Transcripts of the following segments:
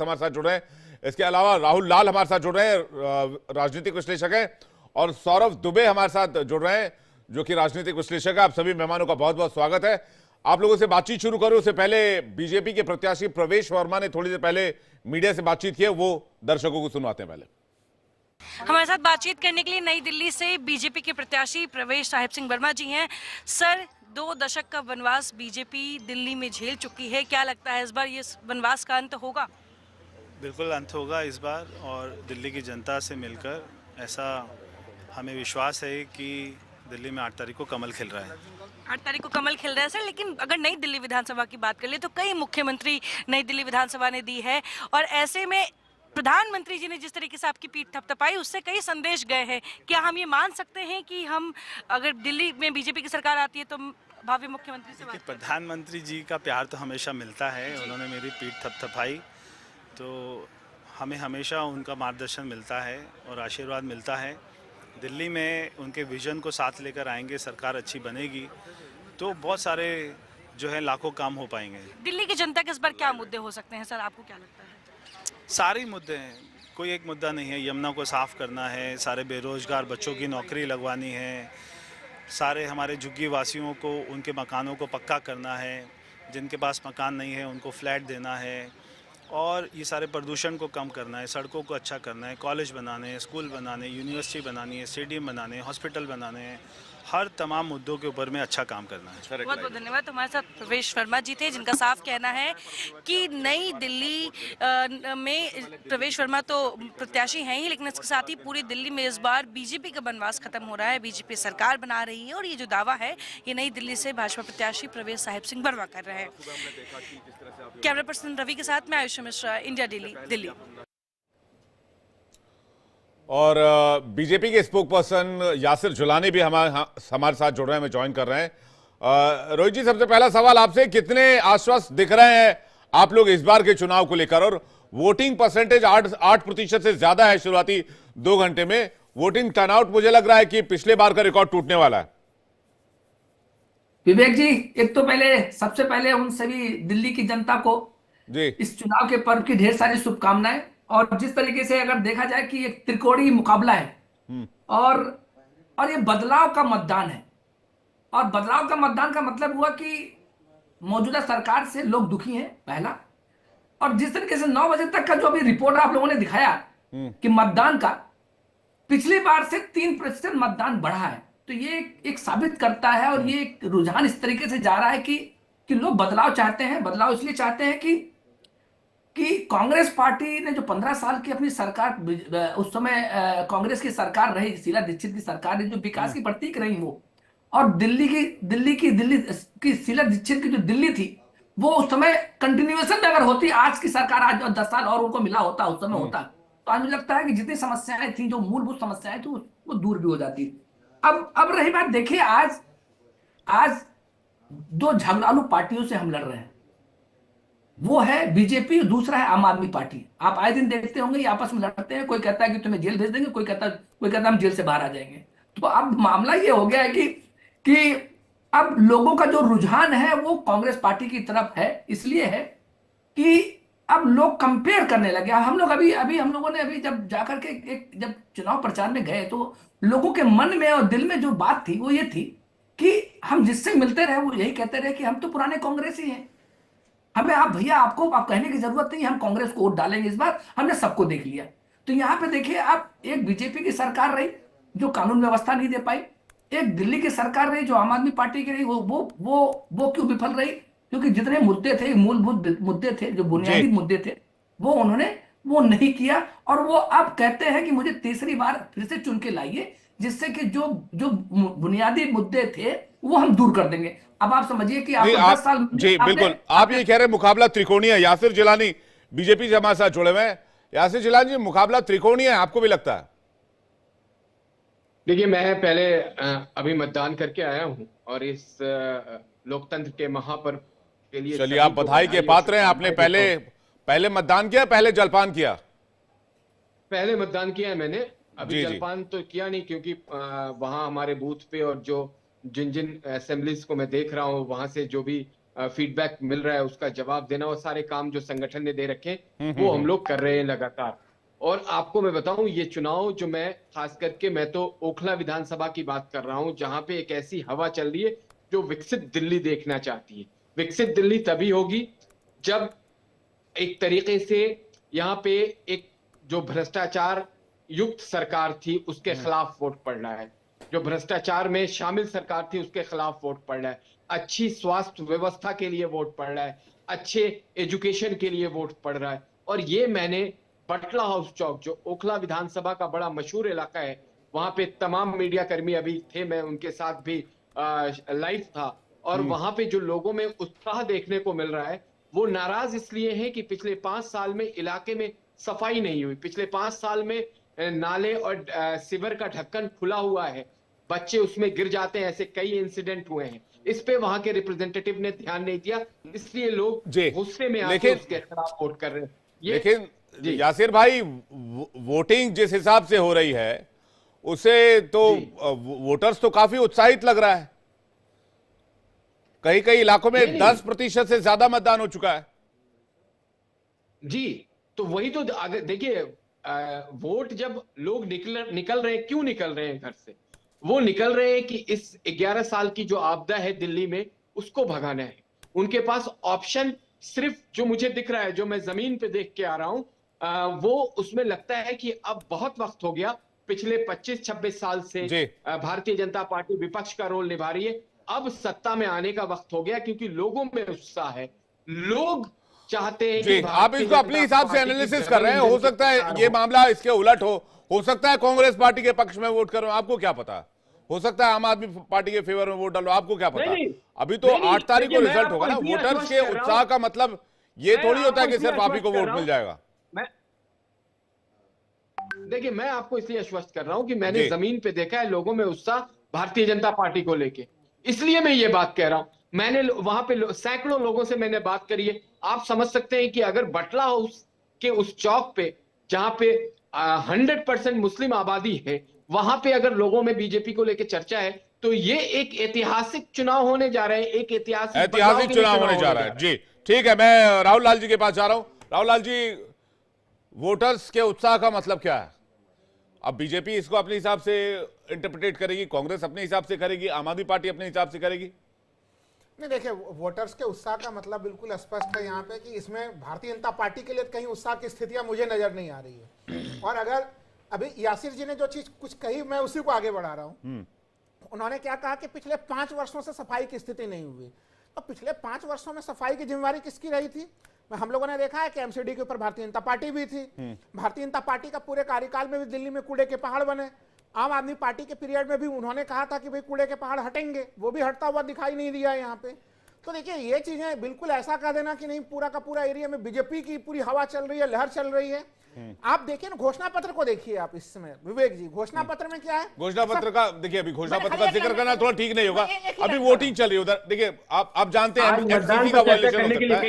वक्त हमारे साथ जुड़ रहे हैं। इसके अलावा राहुल लाल हमारे साथ जुड़ रहे हैं, राजनीतिक विश्लेषक है, और सौरभ दुबे हमारे साथ जुड़ रहे हैं जो कि राजनीतिक विश्लेषक है। आप सभी मेहमानों का बहुत बहुत स्वागत है। आप लोगों से बातचीत शुरू करूं उससे पहले बीजेपी के प्रत्याशी प्रवेश वर्मा ने थोड़ी देर पहले मीडिया से बातचीत की है, वो दर्शकों को सुनवाते हैं। पहले हमारे साथ बातचीत करने के लिए नई दिल्ली से बीजेपी के प्रत्याशी प्रवेश साहिब सिंह वर्मा जी हैं। सर, 2 दशक का वनवास बीजेपी दिल्ली में झेल चुकी है, क्या लगता है इस बार ये वनवास का अंत होगा? बिल्कुल अंत होगा इस बार, और दिल्ली की जनता से मिलकर ऐसा हमें विश्वास है कि दिल्ली में 8 तारीख को कमल खिल रहा है। 8 तारीख को कमल खिल रहा है सर, लेकिन अगर नई दिल्ली विधानसभा की बात कर ले तो कई मुख्यमंत्री नई दिल्ली विधानसभा ने दी है, और ऐसे में प्रधानमंत्री जी ने जिस तरीके से आपकी पीठ थपथपाई उससे कई संदेश गए हैं। क्या हम ये मान सकते हैं कि हम अगर दिल्ली में बीजेपी की सरकार आती है तो भावी मुख्यमंत्री से बात? प्रधानमंत्री जी का प्यार तो हमेशा मिलता है, उन्होंने मेरी पीठ थपथपाई तो हमें हमेशा उनका मार्गदर्शन मिलता है और आशीर्वाद मिलता है। दिल्ली में उनके विजन को साथ लेकर आएंगे, सरकार अच्छी बनेगी तो बहुत सारे जो है लाखों काम हो पाएंगे। दिल्ली की जनता के इस बार क्या मुद्दे हो सकते हैं सर, आपको क्या लगता है? सारे मुद्दे हैं, कोई एक मुद्दा नहीं है। यमुना को साफ़ करना है, सारे बेरोजगार बच्चों की नौकरी लगवानी है, सारे हमारे झुग्गी वासियों को उनके मकानों को पक्का करना है, जिनके पास मकान नहीं है उनको फ्लैट देना है, और ये सारे प्रदूषण को कम करना है, सड़कों को अच्छा करना है, कॉलेज बनाने हैं, स्कूल बनाने, यूनिवर्सिटी बनानी है, स्टेडियम बनाने हैं, हॉस्पिटल बनाने हैं, हर तमाम मुद्दों के ऊपर में अच्छा काम करना है। बहुत बहुत धन्यवाद। हमारे साथ प्रवेश वर्मा जी थे जिनका साफ कहना है कि नई दिल्ली में प्रवेश वर्मा तो प्रत्याशी हैं ही, लेकिन इसके साथ ही पूरी दिल्ली में इस बार बीजेपी का वनवास खत्म हो रहा है, बीजेपी सरकार बना रही है, और ये जो दावा है ये नई दिल्ली से भाजपा प्रत्याशी प्रवेश साहिब सिंह वर्मा कर रहे हैं। कैमरा पर्सन रवि के साथ मैं आयुषी मिश्रा, इंडिया डेली, दिल्ली। और बीजेपी के स्पोक पर्सन यासिर जुलानी भी हमारे साथ जुड़ रहे हैं, हमें ज्वाइन कर रहे हैं। रोहित जी, सबसे पहला सवाल आपसे, कितने आश्वस्त दिख रहे हैं आप लोग इस बार के चुनाव को लेकर? और वोटिंग परसेंटेज 8% से ज्यादा है शुरुआती 2 घंटे में। वोटिंग टर्नआउट मुझे लग रहा है कि पिछले बार का रिकॉर्ड टूटने वाला है। विवेक जी, एक तो सबसे पहले उन सभी दिल्ली की जनता को जी इस चुनाव के पर्व की ढेर सारी शुभकामनाएं। और जिस तरीके से अगर देखा जाए कि एक त्रिकोणीय मुकाबला है और ये बदलाव का मतदान है, और बदलाव का मतदान का मतलब हुआ कि मौजूदा सरकार से लोग दुखी हैं, पहला। और जिस तरीके से 9 बजे तक का जो अभी रिपोर्ट आप लोगों ने दिखाया कि मतदान का पिछली बार से 3% मतदान बढ़ा है, तो ये एक साबित करता है, और ये एक रुझान इस तरीके से जा रहा है कि लोग बदलाव चाहते हैं। बदलाव इसलिए चाहते हैं कि कांग्रेस पार्टी ने जो 15 साल की अपनी सरकार, उस समय कांग्रेस की सरकार रही, शीला दीक्षित की सरकार ने जो विकास की प्रतीक रही वो, और दिल्ली की शीला दीक्षित की जो दिल्ली थी वो उस समय कंटिन्यूएशन में अगर होती, आज की सरकार आज 10 साल और उनको मिला होता, उस समय होता, तो आज मुझे लगता है कि जितनी समस्याएं थी, जो मूलभूत समस्याएं थी, वो दूर भी हो जाती। अब रही बात, देखिए आज 2 झगड़ालू पार्टियों से हम लड़ रहे हैं, वो है बीजेपी, दूसरा है आम आदमी पार्टी। आप आए दिन देखते होंगे ये आपस में लड़ते हैं, कोई कहता है कि तुम्हें जेल भेज देंगे, कोई कहता है हम जेल से बाहर आ जाएंगे। तो अब मामला ये हो गया है कि अब लोगों का जो रुझान है वो कांग्रेस पार्टी की तरफ है, इसलिए है कि अब लोग कंपेयर करने लगे। हम लोग अभी हम लोगों ने अभी जब जाकर के जब चुनाव प्रचार में गए तो लोगों के मन में और दिल में जो बात थी वो ये थी कि हम जिससे मिलते रहे वो यही कहते रहे कि हम तो पुराने कांग्रेसी हैं, हमें आप कहने की जरूरत नहीं, हम कांग्रेस को वोट डालेंगे इस बार, हमने सबको देख लिया। तो यहाँ पे देखिए, आप एक बीजेपी की सरकार रही जो कानून व्यवस्था नहीं दे पाई, एक दिल्ली की सरकार रही जो आम आदमी पार्टी की रही, वो क्यों विफल रही? क्योंकि जितने मुद्दे थे, मूलभूत मुद्दे थे, जो बुनियादी मुद्दे थे, वो उन्होंने वो नहीं किया, और वो अब कहते हैं कि मुझे तीसरी बार फिर से चुन के लाइए, जिससे कि जो बुनियादी मुद्दे थे वो हम दूर कर देंगे। अब आप समझिए कि आप 10 साल जी बिल्कुल, आप ये कह रहे हैं मुकाबला त्रिकोणीय है। यासिर जिलानी बीजेपी से हमारे साथ जुड़े हुए हैं। यासिर जिलानी जी, मुकाबला त्रिकोणीय है, आपको भी लगता है? देखिए, मैं पहले अभी मतदान करके आया हूं, और इस लोकतंत्र के महापर्व के लिए चलिए, आप बधाई के पात्र हैं। आपने पहले मतदान किया, पहले जलपान किया? पहले मतदान किया है मैंने, अभी जी, जलपान तो किया नहीं, क्योंकि वहां हमारे बूथ पे और जिन असेंबलीज को मैं देख रहा हूं, वहां से जो भी फीडबैक मिल रहा है उसका जवाब देना, और सारे काम जो संगठन ने दे रखे हैं वो हम लोग कर रहे हैं लगातार। और आपको मैं बताऊं, ये चुनाव जो मैं खास करके मैं तो ओखला विधानसभा की बात कर रहा हूं, जहां पे एक ऐसी हवा चल रही है जो विकसित दिल्ली देखना चाहती है। विकसित दिल्ली तभी होगी जब एक तरीके से यहाँ पे एक जो भ्रष्टाचार युक्त सरकार थी उसके खिलाफ वोट पड़ रहा है, जो भ्रष्टाचार में शामिल सरकार थी उसके खिलाफ वोट पड़ रहा है, अच्छी स्वास्थ्य व्यवस्था के लिए वोट पड़ रहा है, अच्छे एजुकेशन के लिए वोट पड़ रहा है। और ये मैंने बटला हाउस चौक, जो ओखला विधानसभा का बड़ा मशहूर इलाका है, वहां पे तमाम मीडिया कर्मी अभी थे, मैं उनके साथ भी लाइव था, और वहां पे जो लोगों में उत्साह देखने को मिल रहा है वो नाराज इसलिए है कि पिछले 5 साल में इलाके में सफाई नहीं हुई, पिछले 5 साल में नाले और सीवर का ढक्कन खुला हुआ है, बच्चे उसमें गिर जाते हैं, ऐसे कई इंसिडेंट हुए हैं। इस पे वहां के रिप्रेजेंटेटिव ने ध्यान नहीं दिया, इसलिए लोग गुस्से में आके उसके खिलाफ वोट कर रहे हैं। लेकिन यासिर भाई, वोटिंग जिस हिसाब से हो रही है उसे तो वोटर्स तो काफी उत्साहित लग रहा है, कई कई इलाकों में 10% से ज्यादा मतदान हो चुका है। जी, तो वही तो देखिए, वोट जब लोग निकल रहे हैं, क्यों निकल रहे हैं घर से? वो निकल रहे हैं कि इस 11 साल की जो आपदा है दिल्ली में उसको भगाना है। उनके पास ऑप्शन सिर्फ जो मुझे दिख रहा है, जो मैं जमीन पे देख के आ रहा हूं, वो उसमें लगता है कि अब बहुत वक्त हो गया, पिछले 25-26 साल से भारतीय जनता पार्टी विपक्ष का रोल निभा रही है, अब सत्ता में आने का वक्त हो गया, क्योंकि लोगों में उत्साह है, लोग चाहते हैं कि आप इसको अपने हिसाब से एनालिसिस कर रहे हैं, हो सकता है ये मामला इसके उलट हो सकता है कांग्रेस पार्टी के पक्ष में वोट करो, आपको क्या पता, हो सकता है आम आदमी पार्टी के फेवर में वोट डालो, आपको क्या पता। अभी तो 8 तारीख को रिजल्ट होगा ना, वोटर्स के उत्साह का मतलब ये थोड़ी होता है कि सिर्फ आप ही को वोट मिल जाएगा। देखिए, मैं आपको इसलिए आश्वस्त कर रहा हूं कि मैंने जमीन पे देखा है लोगों में उत्साह भारतीय जनता पार्टी को लेके, इसलिए मैं ये बात कह रहा हूं। मैंने वहां पे सैकड़ों लोगों से मैंने बात करी है। आप समझ सकते हैं कि अगर बटला हाउस के उस चौक पे, जहां पे 100% मुस्लिम आबादी है, वहां पे अगर लोगों में बीजेपी को लेकर चर्चा है, तो ये एक ऐतिहासिक चुनाव होने जा रहा है, एक ऐतिहासिक चुनाव होने जा रहा है। जी ठीक है, मैं राहुल लाल जी के पास जा रहा हूं। राहुल लाल जी, वोटर्स के उत्साह का मतलब क्या है? अब बीजेपी इसको अपने हिसाब से इंटरप्रिटेट करेगी, कांग्रेस अपने हिसाब से करेगी, आम आदमी पार्टी अपने हिसाब से करेगी? नहीं, देखिए, वोटर्स के उत्साह का मतलब बिल्कुल स्पष्ट है यहाँ पे कि इसमें भारतीय जनता पार्टी के लिए कहीं उत्साह की स्थितियां मुझे नजर नहीं आ रही है। और अगर अभी यासिर जी ने जो चीज कुछ कही, मैं उसी को आगे बढ़ा रहा हूँ। उन्होंने क्या कहा कि पिछले 5 वर्षों से सफाई की स्थिति नहीं हुई, तो पिछले 5 वर्षों में सफाई की जिम्मेवारी किसकी रही थी? हम लोगों ने देखा है कि एमसीडी के ऊपर भारतीय जनता पार्टी भी थी। भारतीय जनता पार्टी का पूरे कार्यकाल में भी दिल्ली में कूड़े के पहाड़ बने। आम आदमी पार्टी के पीरियड में भी उन्होंने कहा था कि भाई कूड़े के पहाड़ हटेंगे, वो भी हटता हुआ दिखाई नहीं दिया यहाँ पे। तो देखिए, ये चीजें बिल्कुल ऐसा कह देना कि नहीं पूरा का पूरा एरिया में बीजेपी की पूरी हवा चल रही है, लहर चल रही है। आप देखिए ना, घोषणा पत्र को देखिए आप इस समय, विवेक जी, घोषणा पत्र में क्या है? घोषणा पत्र का देखिए, अभी घोषणा पत्र का जिक्र करना थोड़ा ठीक नहीं होगा, अभी वोटिंग चल रही है उधर। देखिए, आप जानते हैं एमसीसी का वायलेशन हो सकता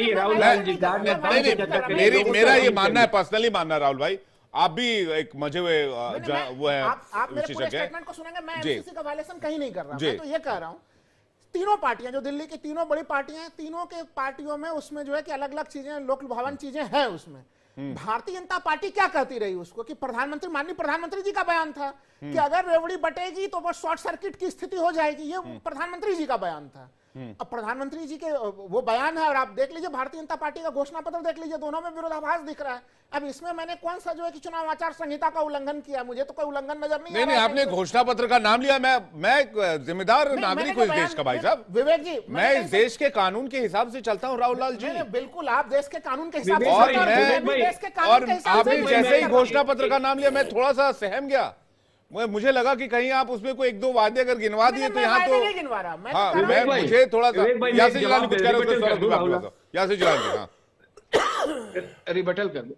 है। नहीं, मेरा ये मानना है, पर्सनली मानना है राहुल भाई, आप भी एक मजे हुए वो है विशेषज्ञ है। स्टेटमेंट को सुनेंगे, मैं एमसीसी का वायलेशन कहीं नहीं कर रहा, मैं तो ये कह रहा हूँ तीनों पार्टियां जो दिल्ली की तीनों बड़ी पार्टियां हैं, तीनों के पार्टियों में उसमें जो है कि अलग अलग चीजें, लोक लुभावन चीजें हैं उसमें। भारतीय जनता पार्टी क्या कहती रही उसको कि प्रधानमंत्री, माननीय प्रधानमंत्री जी का बयान था कि अगर रेवड़ी बटेगी तो वो शॉर्ट सर्किट की स्थिति हो जाएगी, ये प्रधानमंत्री जी का बयान था। अब प्रधानमंत्री जी के वो बयान है, और आप देख लीजिए भारतीय जनता पार्टी का घोषणा पत्र देख लीजिए, दोनों में विरोधाभास दिख रहा है। अब इसमें मैंने कौन सा जो है कि चुनाव आचार संहिता का उल्लंघन किया? मुझे तो कोई उल्लंघन नजर नहीं आ रहा है। आपने घोषणा पत्र का नाम लिया। मैं जिम्मेदार नागरिक हूं इस देश का, भाई साहब। विवेक जी, मैं इस देश के कानून के हिसाब से चलता हूं राहुल लाल जी। बिल्कुल, आप देश के कानून के हिसाब से, और आपने जैसे ही घोषणा पत्र का नाम लिया, मैं थोड़ा सा सहम गया। मुझे लगा कि कहीं आप उसमें कोई 1-2 वादे अगर गिनवा दिए तो यहाँ तो हाँ, मुझे थोड़ा सा यासिर जिलानी कुछ कह रहे हो, यासिर जिलानी रिबटल कर दो।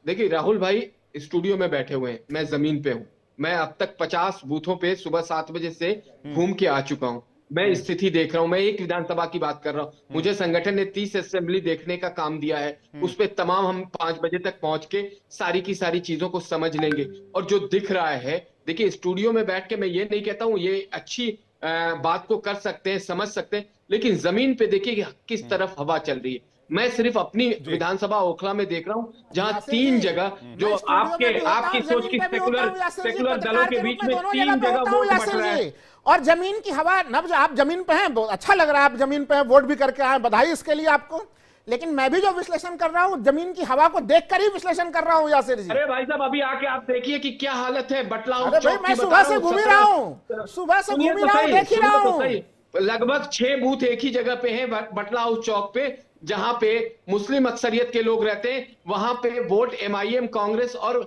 देखिए राहुल भाई स्टूडियो में बैठे हुए हैं, मैं जमीन पे हूँ, मैं अब तक 50 बूथों पे सुबह 7 बजे से घूम के आ चुका हूँ, मैं स्थिति देख रहा हूं, मैं एक विधानसभा की बात कर रहा हूं। मुझे संगठन ने 30 असेंबली देखने का काम दिया है, उस पे तमाम हम 5 बजे तक पहुंच के सारी की सारी चीजों को समझ लेंगे। और जो दिख रहा है, देखिए स्टूडियो में बैठ के मैं ये नहीं कहता हूं ये अच्छी बात को कर सकते हैं, समझ सकते हैं, लेकिन जमीन पे देखिए कि किस तरफ हवा चल रही है। मैं सिर्फ अपनी विधानसभा ओखला में देख रहा हूँ, जहां यासिर 3 जी, जगह जो मैं स्टूडियो में भी होता आपकी हूँ, सोच जमीन की पे भी होता हूँ, यासिर जी, सेकुलर दलों पत्रकार के के बीच रूप में दोनों 3 पे जगह होता हूँ, वोट बट यासिर रहा है। जी। और जमीन की हवा नब्ज, आप जमीन पे हैं, बहुत अच्छा लग रहा है, आप जमीन पे हैं, वोट भी करके आए, बधाई इसके लिए आपको। लेकिन मैं भी जो विश्लेषण कर रहा हूँ, जमीन की हवा को देखकर ही विश्लेषण कर रहा हूँ, यासिर जी। अरे भाई साहब, अभी आके आप देखिए कि क्या हालत है बटला अरे भाई, चौक मैं की, सुबह बता से घूम ही रहा हूँ, सुबह से सुनिए घूम ही तो रहा हूँ, सही, देख ही रहा सुनिए तो हूँ। सही। लगभग 6 बूथ एक ही जगह पे हैं, बटला हाउस चौक पे, जहां पे मुस्लिम अक्सरियत के लोग रहते हैं। वहां पे वोट एमआईएम, कांग्रेस और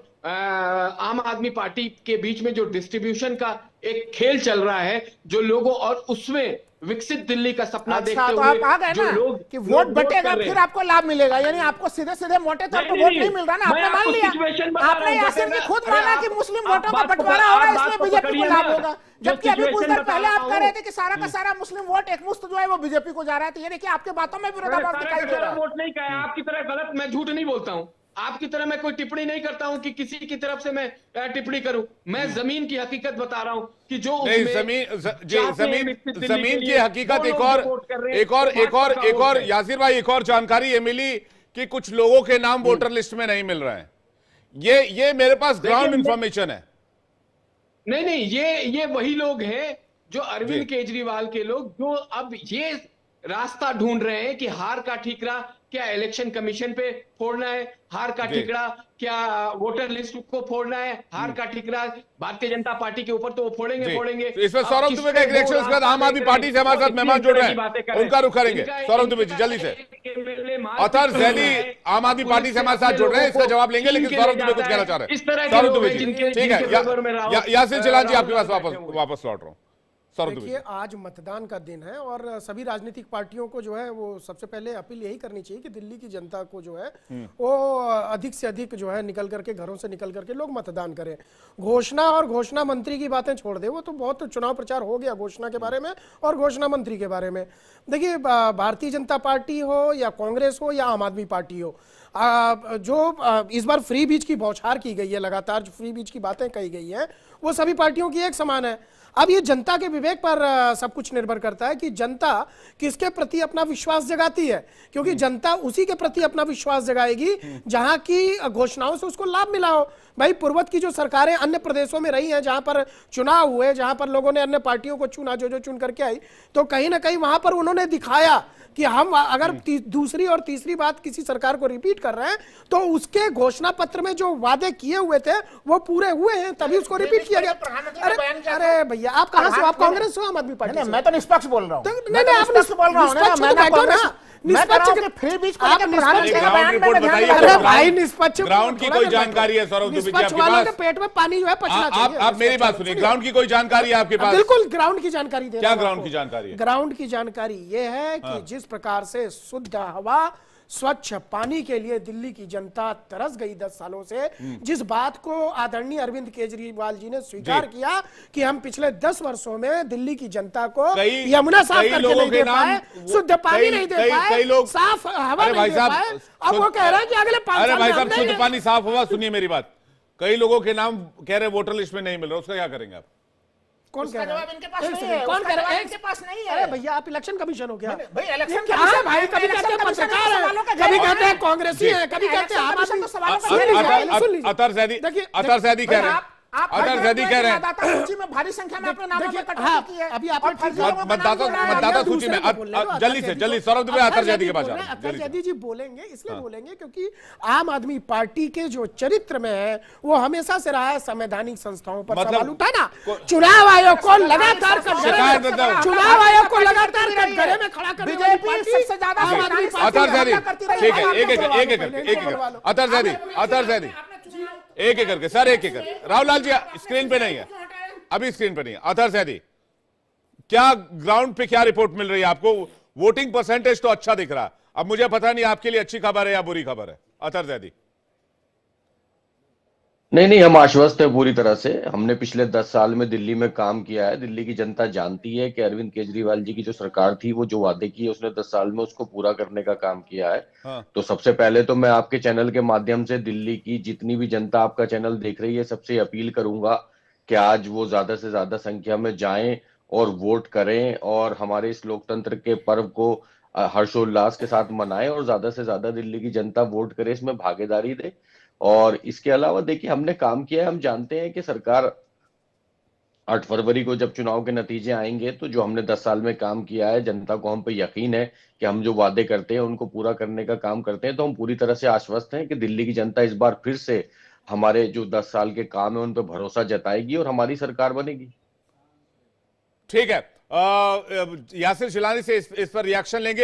आम आदमी पार्टी के बीच में जो डिस्ट्रीब्यूशन का एक खेल चल रहा है, जो लोगों, और उसमें विकसित दिल्ली का सपना अच्छा, देखते तो हुए आप आ गए जो ना लोग कि वोट लोग बटेगा, कर रहे फिर हैं। आपको लाभ मिलेगा, यानी आपको सीधे सीधे मोटे तौर पर वोट नहीं मिल रहा ना, मैं आपने मान आपको लिया। सिचुएशन बता रहा आपने हूं, यासिर जी बटेगा। खुद अरे माना आप- कि मुस्लिम आप वोटों का बात को- बंटवारा हो आप रहा है, बात इसलिए को बीजेपी को पकड़िए लाभ ना। होगा। जो जबकि अभी कुछ सिचुएशन देर बता पहले रहा आप कह रहे हूं। थे कि सारा का सारा मुस्लिम वोट एक मुश्त जो है वो बीजेपी को जा रहा है। तो ये देखिए, आपके बातों में विरोधाभास दिखाई दे रहा है। वोट नहीं कहा, आपकी तरह गलत, मैं झूठ नहीं बोलता हूं। आपकी तरह मैं कोई टिप्पणी नहीं करता हूं कि किसी की तरफ से मैं टिप्पणी करूं। मैं जमीन की हकीकत बता रहा हूं कि जो नहीं, उसमें जमीन की हकीकत एक और यासिर भाई, एक और जानकारी ये मिली कि कुछ लोगों के नाम वोटर लिस्ट में नहीं मिल रहे हैं। ये मेरे पास ग्राउंड इंफॉर्मेशन है। नहीं, ये वही लोग हैं जो अरविंद जी। केजरीवाल के लोग, जो अब ये रास्ता ढूंढ रहे हैं कि हार का ठीकरा क्या इलेक्शन कमीशन पे फोड़ना है, हार का जी। ठीकरा क्या वोटर लिस्ट को फोड़ना है, हार का ठीकरा भारतीय जनता पार्टी के ऊपर तो वो फोड़ेंगे जी। फोड़ेंगे। तो इसमें अब सौरभ किस दुबे पे का एक वो रिएक्शन, उसके बाद रास्ता आम आदमी देख रहे पार्टी से हमारे हैं, साथ मेहमान जुड़ रहे इतनी बातें हैं, कर रहे उनका रुख करेंगे। इनका- सौरभ दुबे जी, इनका जल्दी से। एक मार्ग अतर पर जैदी है। आम आदमी पुलिस पार्टी से हमारे साथ अपने जुड़ रहे हैं, लोगों इसका को जवाब लेंगे, लेकिन छीन के सौरभ ले दुबे कुछ जाता कहना है। चाह रहे हैं। इस तरह के सौरभ लोग दुबे हैं जी, जिनके- ठीक है, जिनके फेवर में राहुल- यासिर चिलान जी आपके पास बैठे हुए हैं। वापस लौट रहा हूँ। सौरभ दुबे जी। देखिए, आज मतदान का दिन है और सभी राजनीतिक पार्टियों को जो है वो सबसे पहले अपील यही करनी चाहिए कि दिल्ली की जनता को जो है वो अधिक से अधिक जो है निकल करके, घरों से निकल करके लोग मतदान करें। घोषणा और घोषणा मंत्री की बातें छोड़ दे, वो तो बहुत चुनाव प्रचार हो गया घोषणा के बारे में और घोषणा मंत्री के बारे में। देखिए, भारतीय जनता पार्टी हो या कांग्रेस हो या आम आदमी पार्टी हो, जो इस बार फ्री बीज की बौछार की गई है, लगातार जो फ्री बीज की बातें कही गई हैं, वो सभी पार्टियों की एक समान है। अब ये जनता के विवेक पर सब कुछ निर्भर करता है कि जनता किसके प्रति अपना विश्वास जगाती है, क्योंकि जनता उसी के प्रति अपना विश्वास जगाएगी जहां की घोषणाओं से उसको लाभ मिला हो। भाई, पूर्वत की जो सरकारें अन्य प्रदेशों में रही हैं, जहां पर चुनाव हुए, जहां पर लोगों ने अन्य पार्टियों को चुना, जो चुन करके आई, तो कहीं ना कहीं वहां पर उन्होंने दिखाया कि हम अगर दूसरी और तीसरी बात किसी सरकार को रिपीट कर रहे हैं तो उसके घोषणा पत्र में जो वादे किए हुए थे वो पूरे हुए हैं, तभी उसको रिपीट किया गया। अरे भैया, आप कहां से हो? आप कांग्रेस हो, आम आदमी पार्टी से? मैं तो निष्पक्ष बोल रहा हूँ। नहीं, आप निष्पक्ष बोल रहा हूँ ना, निष्पक्ष मैं तो ना बैठो ना। कांग्रेस- मैं कह रहा हूँ कि फ्री बीज को लेकर प्रधानमंत्री का ग्राउंड बयान रिपोर्ट मैंने बताइए। ध्यान अरे दिया। भाई, निष्पक्ष ग्राउंड की थोड़ा कोई देर जानकारी है बैठो। सौरभ दुबे जी निष्पक्ष आपके वालों पास? के पेट में पानी जो है पचना चाहिए। आप मेरी बात सुनिए, ग्राउंड की कोई जानकारी है आपके पास? बिल्कुल ग्राउंड की जानकारी दे क्या रहा हूं ग्राउंड आपको। की जानकारी है? ग्राउंड की जानकारी यह है कि जिस प्रकार से शुद्ध हवा, स्वच्छ पानी के लिए दिल्ली की जनता तरस गई 10 सालों से, जिस बात को आदरणीय अरविंद केजरीवाल जी ने स्वीकार किया कि हम पिछले 10 वर्षों में दिल्ली की जनता को यमुना साफ करके नहीं दे पाए, शुद्ध पानी नहीं दे पाए, साफ हवा नहीं दे पाए, अब वो कह रहे हैं कि अगले 5 साल अरे भाई में साहब, हम शुद्ध देंगे। पानी साफ हवा, सुनिए मेरी बात। कई लोगों के नाम कह रहे वोटर लिस्ट में नहीं मिल रहा, उसका क्या करेंगे आप? कौन उसका कह रहा है? जवाब इनके पास एक नहीं सेकंड, है, कौन उसका कह रहा जवाब है? इनके पास नहीं है। अरे भैया, आप इलेक्शन कमीशन हो क्या? भाई, इलेक्शन क्या कमीशन- है भाई? कभी इलेक्शन कहते हैं कमीशन पत्रकार तो है, सवालों का कभी जवाब कहते हैं है। कांग्रेसी है, कभी कहते हैं आम इलेक्शन आदमी। कमीशन तो सवालों का सुन लीजिए, सुन लीजिए। अतर जैदी देखिए, अतर जैदी कह रहे हैं, आप अतर जैदी कह रहे हैं मतदाता सूची में भारी संख्या में अपने नामों देखिए, में कटौती हाँ, की है। अभी आपने और फर्जी ठीक- लोगों का नाम मतदाता जोड़ा है। मतदाता दूसरे सूची में को बोलने दो, जल्दी से अतर जल्दी जैदी सौरभ दुबे अतर जैदी के पास जा बोल रहे रहे हैं, हैं। अतर जल्दी से। जैदी जी बोलेंगे, इसलिए बोलेंगे क्योंकि आम आदमी पार्टी के जो चरित्र में है वो हमेशा से रहा है संवैधानिक संस्थाओं पर मतलब- सवाल उठाना। चुनाव आयोग को लगातार शिकायत मतलब- चुनाव आयोग को लगातार कटघरे में खड़ा करने वाली बीजेपी पार्टी सबसे ज्यादा आम आदमी संवैधानिक पार्टी अतर जैदी, करती रही है। ठीक है, आप एक एक करवा लो, एक एक पहले एक करवा लो। अतर जैदी, अतर जैदी, एक एक करके सर, एक एक करके। राहुल जी स्क्रीन पे नहीं है, अभी स्क्रीन पे नहीं है। अतर जैदी, क्या ग्राउंड पे क्या रिपोर्ट मिल रही है आपको? वोटिंग परसेंटेज तो अच्छा दिख रहा है, अब मुझे पता नहीं आपके लिए अच्छी खबर है या बुरी खबर है। अतर जैदी। नहीं, हम आश्वस्त है पूरी तरह से। हमने पिछले 10 साल में दिल्ली में काम किया है। दिल्ली की जनता जानती है कि अरविंद केजरीवाल जी की जो सरकार थी, वो जो वादे किए उसने 10 साल में उसको पूरा करने का काम किया है। हाँ। तो सबसे पहले तो मैं आपके चैनल के माध्यम से दिल्ली की जितनी भी जनता आपका चैनल देख रही है, सबसे अपील करूंगा कि आज वो ज्यादा से ज्यादा संख्या में जाएं और वोट करें और हमारे इस लोकतंत्र के पर्व को हर्षोल्लास के साथ मनाएं और ज्यादा से ज्यादा दिल्ली की जनता वोट करे, इसमें भागीदारी दे। और इसके अलावा देखिए, हमने काम किया है, हम जानते हैं कि सरकार 8 फरवरी को जब चुनाव के नतीजे आएंगे तो जो हमने 10 साल में काम किया है, जनता को हम पे यकीन है कि हम जो वादे करते हैं उनको पूरा करने का काम करते हैं। तो हम पूरी तरह से आश्वस्त हैं कि दिल्ली की जनता इस बार फिर से हमारे जो 10 साल के काम है उन पर भरोसा जताएगी और हमारी सरकार बनेगी। ठीक है, यासिर जिलानी से इस पर रिएक्शन लेंगे।